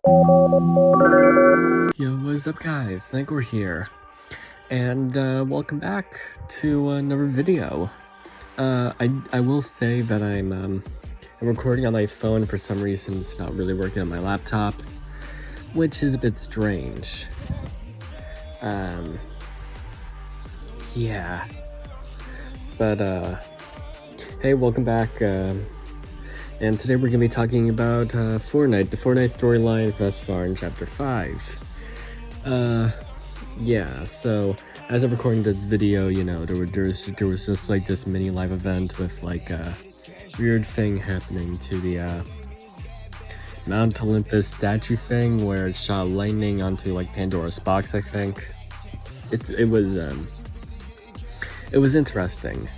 Yo, what's up guys? Thankor here. And welcome back to another video. I will say that I'm recording on my phone. For some reason it's not really working on my laptop, which is a bit strange. Yeah. But hey, welcome back. And today we're gonna be talking about Fortnite, the Fortnite storyline thus far in Chapter 5. Yeah, so as I'm recording this video, you know, there was just like this mini live event with like a weird thing happening to the Mount Olympus statue thing, where it shot lightning onto like Pandora's box. I think it was interesting.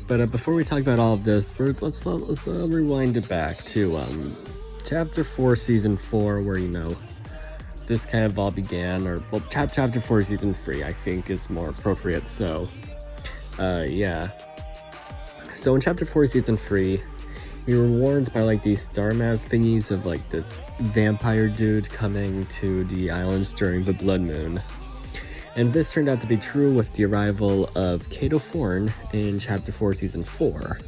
But before we talk about all of this, let's rewind it back to Chapter 4, Season 4, where, you know, this kind of all began, or, well, Chapter 4, Season 3, I think is more appropriate, so, yeah. So in Chapter 4, Season 3, we were warned by, like, these star map thingies of, like, this vampire dude coming to the islands during the blood moon. And this turned out to be true with the arrival of Kato Thorn in Chapter 4, Season 4.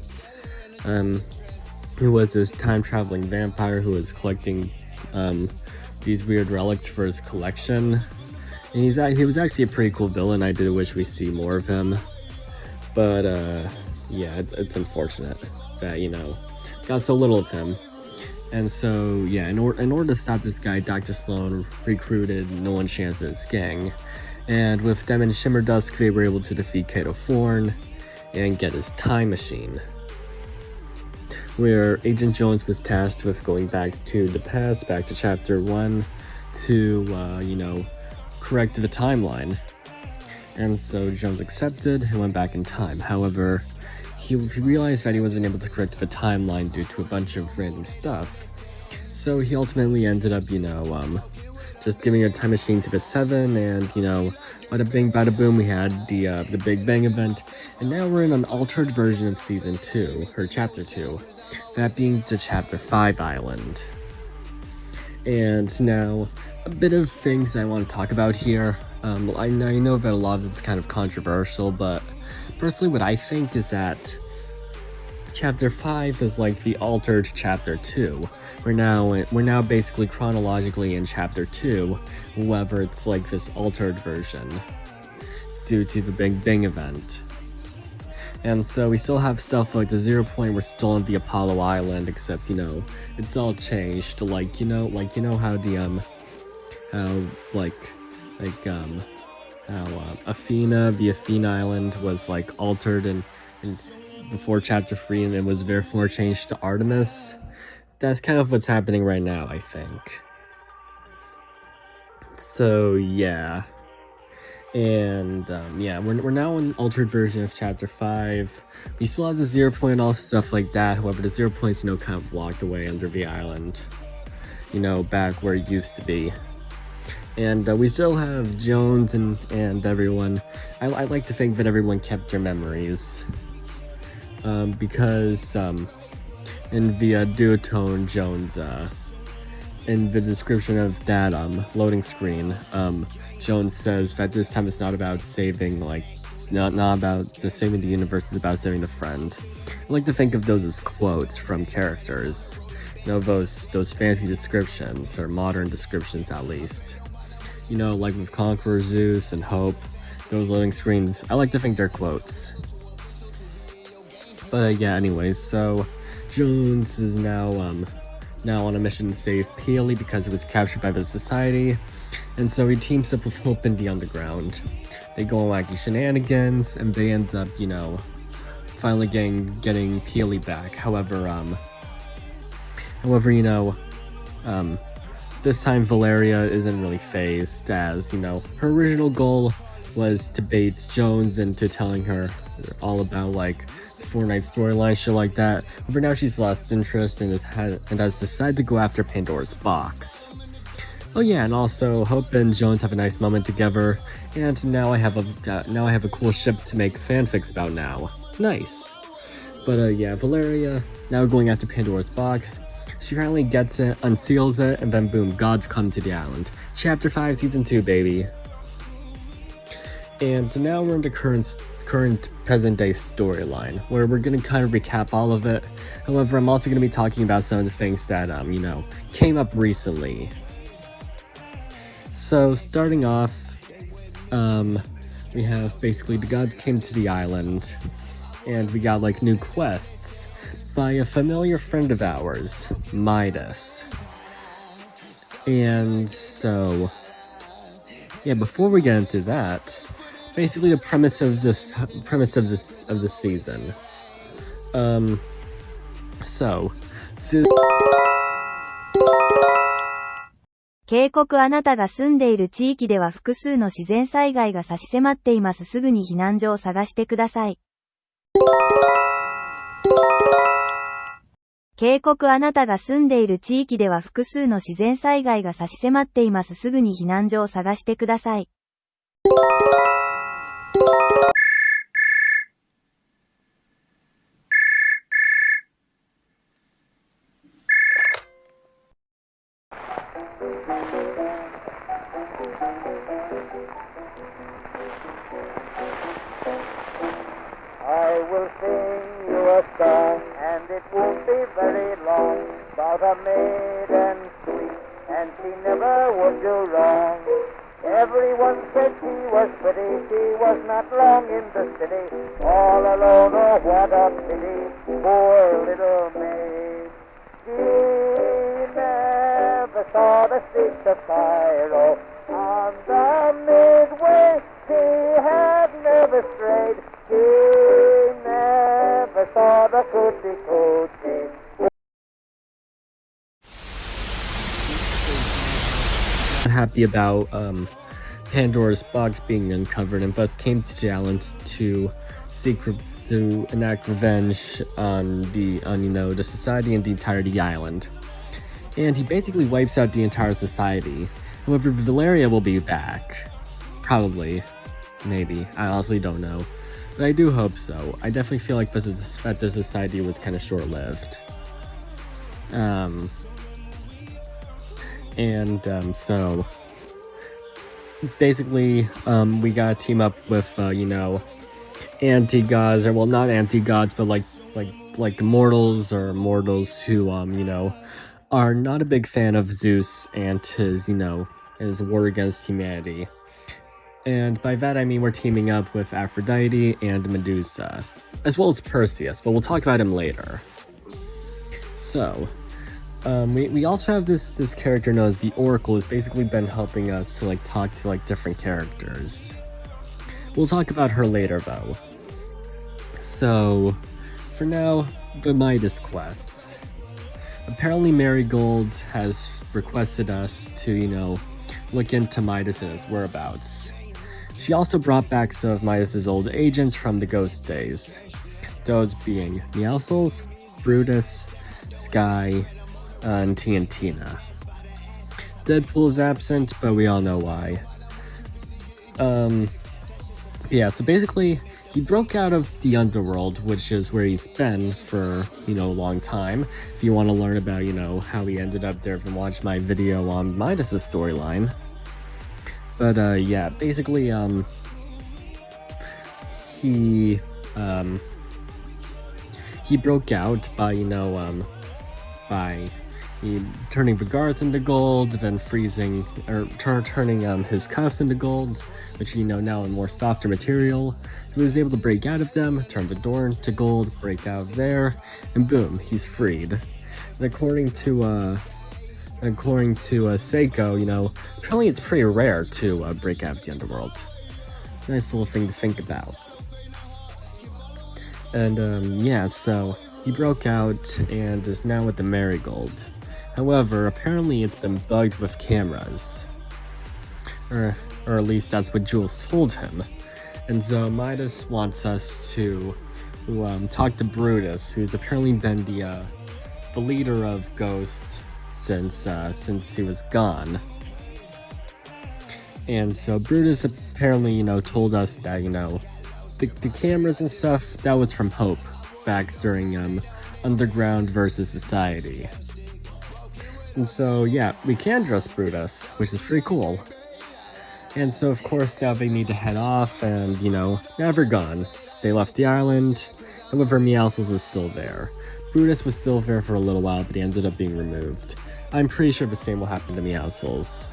Who was this time-traveling vampire who was collecting these weird relics for his collection. And he was actually a pretty cool villain. I did wish we see more of him. But yeah, it's unfortunate that, you know, got so little of him. And so, yeah, in order to stop this guy, Dr. Sloan recruited Nolan Chance's gang. And with them and Shimmer Dusk, they were able to defeat Kato Thorn and get his time machine, where Agent Jones was tasked with going back to the past, back to Chapter 1, to, you know, correct the timeline. And so Jones accepted and went back in time. However, he realized that he wasn't able to correct the timeline due to a bunch of random stuff. So he ultimately ended up, you know, just giving a time machine to the 7, and, you know, bada bing, bada boom, we had the Big Bang event, and now we're in an altered version of Season 2, or Chapter 2, that being the Chapter 5 island. And now, a bit of things I want to talk about here. I know that a lot of it's kind of controversial, but personally what I think is that Chapter 5 is like the altered Chapter 2. We're now basically chronologically in Chapter 2, however it's like this altered version due to the Big Bang event. And so we still have stuff like the 0 point, we're still on the Apollo Island, except, you know, it's all changed. Like, you know how the Athena, the Athena Island was like altered and before Chapter 3, and it was therefore changed to Artemis. That's kind of what's happening right now, I think. So yeah, and yeah, we're now in an altered version of Chapter 5. We still have the 0 point and all stuff like that. However, the 0 point's, you know, kind of locked away under the island, you know, back where it used to be. And we still have Jones and everyone. I like to think that everyone kept their memories. Because in the duotone, Jones, in the description of that loading screen, Jones says that this time it's not about saving, like, it's not about saving the universe, it's about saving a friend. I like to think of those as quotes from characters, you know, those fancy descriptions, or modern descriptions at least. You know, like with Conqueror, Zeus, and Hope, those loading screens, I like to think they're quotes. But yeah, anyways, so Jones is now on a mission to save Peely because it was captured by the Society, and so he teams up with Hope in the Underground. They go on wacky shenanigans, and they end up, you know, finally getting Peely back. However, you know, this time Valeria isn't really phased, as, you know, her original goal was to bait Jones into telling her all about, like, Fortnite storyline, shit like that. But for now, she's lost interest and has decided to go after Pandora's box. Oh yeah, and also Hope and Jones have a nice moment together, and now I have a cool ship to make fanfics about now. Nice. But yeah, Valeria now going after Pandora's box. She apparently gets it, unseals it, and then boom, gods come to the island. Chapter 5, Season 2, baby. And so now we're in the current present-day storyline, where we're gonna kind of recap all of it. However, I'm also gonna be talking about some of the things that, came up recently. So, starting off, we have basically the gods came to the island, and we got like new quests by a familiar friend of ours, Midas. And so, yeah, before we get into that, basically the premise of the season. So 警告あなたが住んでいる地域では複数の自然災害が差し迫っています。すぐに避難所を探してください。警告あなたが住んでいる地域では複数の自然災害が差し迫っています。すぐに避難所を探してください。I will sing you a song, and it won't be very long, about a maiden sweet, and she never would do wrong. Everyone said she was pretty, she was not long in the city, all alone, oh what a pity, poor little maid. She never saw the streets of Cairo, on the midway she had never strayed. She never saw the cootie cootie. Happy about Pandora's box being uncovered, and thus came to the island to enact revenge on the society and the entirety of the island. And he basically wipes out the entire society. However, Valeria will be back. Probably. Maybe. I honestly don't know. But I do hope so. I definitely feel like the society was kind of short-lived. So basically, we gotta team up with, anti-gods, or well, not anti-gods, but like mortals who, are not a big fan of Zeus and his war against humanity. And by that I mean we're teaming up with Aphrodite and Medusa, as well as Perseus, but we'll talk about him later. So, we also have this character known as the Oracle, who's basically been helping us to talk to different characters. We'll talk about her later though. So, for now, the Midas quests. Apparently Marigold has requested us to, look into Midas and his whereabouts. She also brought back some of Midas's old agents from the ghost days. Those being Meowscles, Brutus, Sky, and Tiantina. Deadpool is absent, but we all know why. Yeah, so basically, he broke out of the underworld, which is where he's been for, a long time. If you want to learn about, how he ended up there, then watch my video on Midas's storyline. But, yeah, basically, he broke out by, turning the guards into gold, then freezing, or turning, his cuffs into gold, which, now in more softer material. He was able to break out of them, turn the door into gold, break out there, and boom, he's freed. And according to Seiko, apparently it's pretty rare to break out of the underworld. Nice little thing to think about. And yeah, so he broke out and is now with the Marigold. However, apparently it's been bugged with cameras. Or at least that's what Jules told him. And so Midas wants us to talk to Brutus, who's apparently been the leader of Ghosts since he was gone. And so Brutus apparently, told us that, the cameras and stuff, that was from Hope, back during Underground versus Society. And so, yeah, we can dress Brutus, which is pretty cool. And so, of course, now they need to head off, and, you know, now they're gone. They left the island, however, Meowscles is still there. Brutus was still there for a little while, but he ended up being removed. I'm pretty sure the same will happen to Meowscles.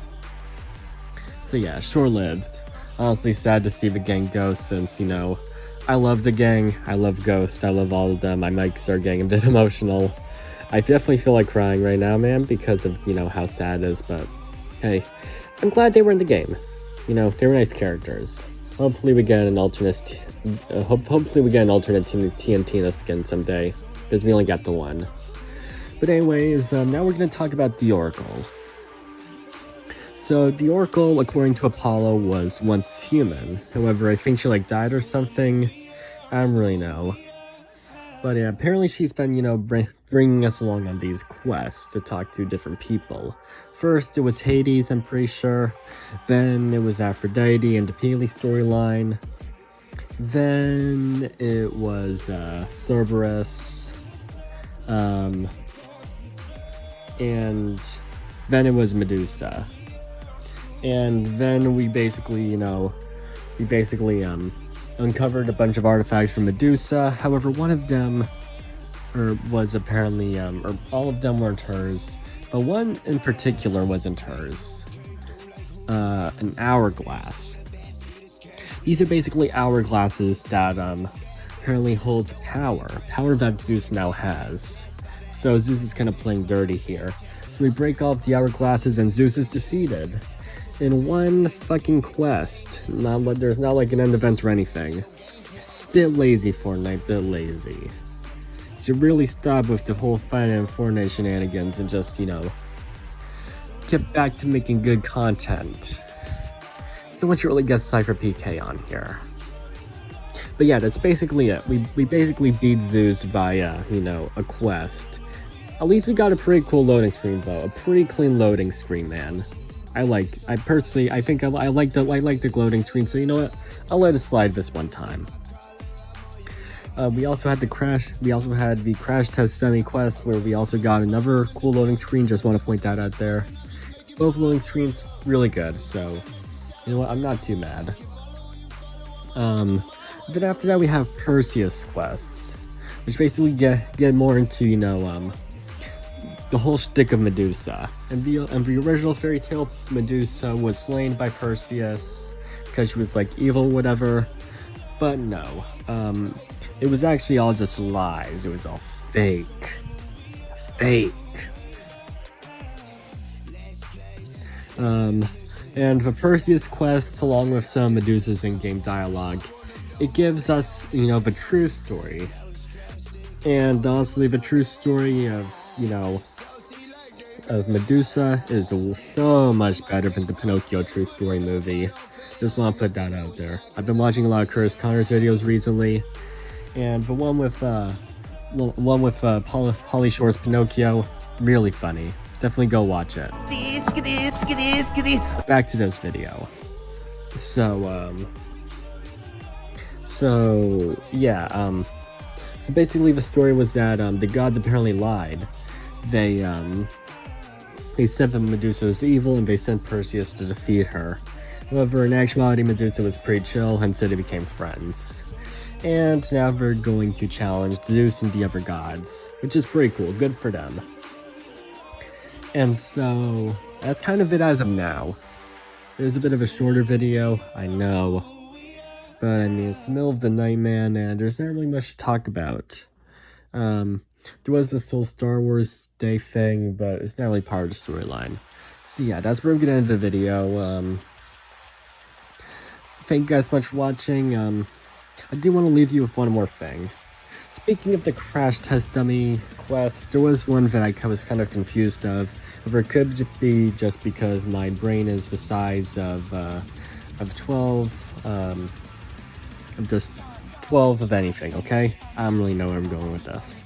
So yeah, short-lived. Honestly, sad to see the gang go, since, you know, I love the gang, I love Ghost, I love all of them. I might start getting a bit emotional. I definitely feel like crying right now, man, because of, you know, how sad it is, but hey, I'm glad they were in the game. You know, they were nice characters. Hopefully we get an alternate, hopefully we get an alternate TNT skin someday, because we only got the one. But anyways, now we're going to talk about the Oracle. So, the Oracle, according to Apollo, was once human. However, I think she, like, died or something. I don't really know. But yeah, apparently she's been, you know, bringing us along on these quests to talk to different people. First, it was Hades, I'm pretty sure. Then, it was Aphrodite and the Pele storyline. Then, it was, Cerberus. And then it was Medusa. And then we basically, you know, uncovered a bunch of artifacts from Medusa. However, one of them was apparently, or all of them weren't hers, but one in particular wasn't hers. An hourglass. These are basically hourglasses that apparently holds power that Zeus now has. So Zeus is kind of playing dirty here. So we break off the hourglasses and Zeus is defeated. In one fucking quest. There's not like an end event or anything. Bit lazy, Fortnite, bit lazy. Should really stop with the whole fight and Fortnite shenanigans and just, you know, get back to making good content. So much really get Cypher PK on here. But yeah, that's basically it. We basically beat Zeus via, you know, a quest. At least we got a pretty cool loading screen though. A pretty clean loading screen, man. I like the loading screen, so you know what? I'll let it slide this one time. We also had the crash test dummy quest where we also got another cool loading screen. Just want to point that out there. Both loading screens really good, so you know what? I'm not too mad. Then after that we have Perseus quests, which basically get more into, you know, the whole shtick of Medusa. And the original fairy tale, Medusa was slain by Perseus because she was like evil, whatever. But no, it was actually all just lies. It was all fake. And the Perseus quests, along with some Medusa's in-game dialogue, it gives us, you know, the true story. And honestly, the true story of, you know, of Medusa is so much better than the Pinocchio true story movie. Just want to put that out there. I've been watching a lot of Curtis Connors videos recently, and the one with Pauly Shore's Pinocchio, really funny. Definitely go watch it. Back to this video. So basically the story was that the gods apparently lied. They said that Medusa was evil and they sent Perseus to defeat her. However, in actuality, Medusa was pretty chill, and so they became friends. And now they're going to challenge Zeus and the other gods, which is pretty cool. Good for them. And so, that's kind of it as of now. There's a bit of a shorter video, I know. But, I mean, it's the middle of the night, man, and there's not really much to talk about. There was this whole Star Wars Day thing, but it's not really part of the storyline. So yeah, that's where I'm gonna end the video. Thank you guys so much for watching. I do want to leave you with one more thing. Speaking of the crash test dummy quest, there was one that I was kind of confused of. Or it could be just because my brain is the size of 12, of just 12 of anything, okay? I don't really know where I'm going with this.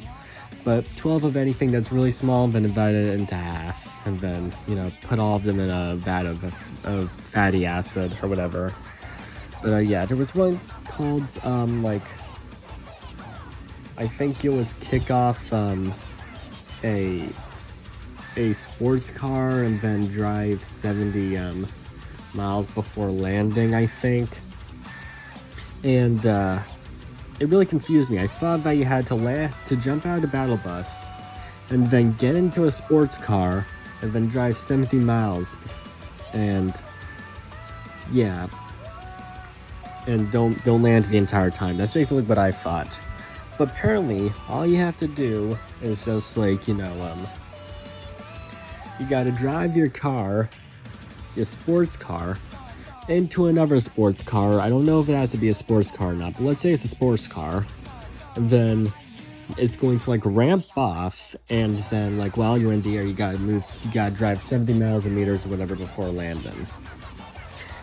But 12 of anything that's really small, then divide it into half, and then, you know, put all of them in a vat of fatty acid or whatever. But yeah, there was one called, I think it was Kickoff, a sports car and then drive 70 miles before landing, I think. And it really confused me. I thought that you had to jump out of the battle bus and then get into a sports car and then drive 70 miles and yeah, and don't land the entire time. That's basically what I thought. But apparently all you have to do is just like, you gotta drive your car, your sports car, into another sports car. I don't know if it has to be a sports car or not, but let's say it's a sports car, and then it's going to like ramp off, and then like while you're in the air you gotta drive 70 miles a meters or whatever before landing.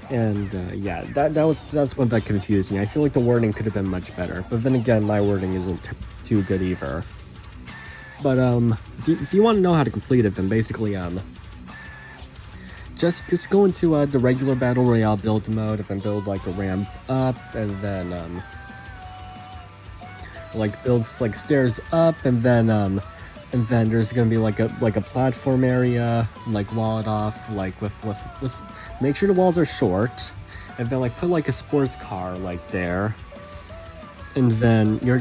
And yeah, that's what that confused me. I feel like the wording could have been much better, but then again, my wording isn't too good either. But if you want to know how to complete it, then basically just go into the regular battle royale build mode, and then build like a ramp up, and then like builds like stairs up, and then there's gonna be like a platform area, like wall it off, like with make sure the walls are short, and then like put like a sports car like there, and then you're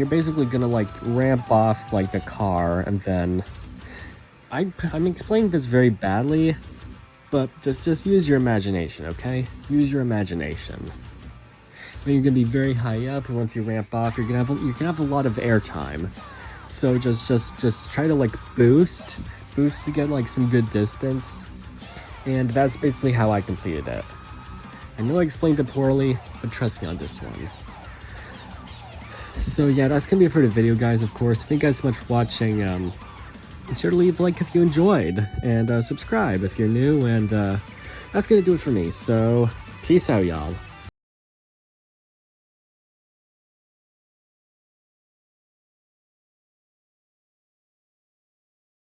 basically gonna like ramp off like the car, and then I'm explaining this very badly, but just use your imagination, okay? Use your imagination. When you're gonna be very high up, and once you ramp off, you're gonna have a lot of airtime. So just try to like boost to get like some good distance, and that's basically how I completed it. I know I explained it poorly, but trust me on this one. So yeah, that's gonna be it for the video, guys. Of course, thank you guys so much for watching. Be sure to leave a like if you enjoyed, and subscribe if you're new, and that's gonna do it for me. So peace out, y'all.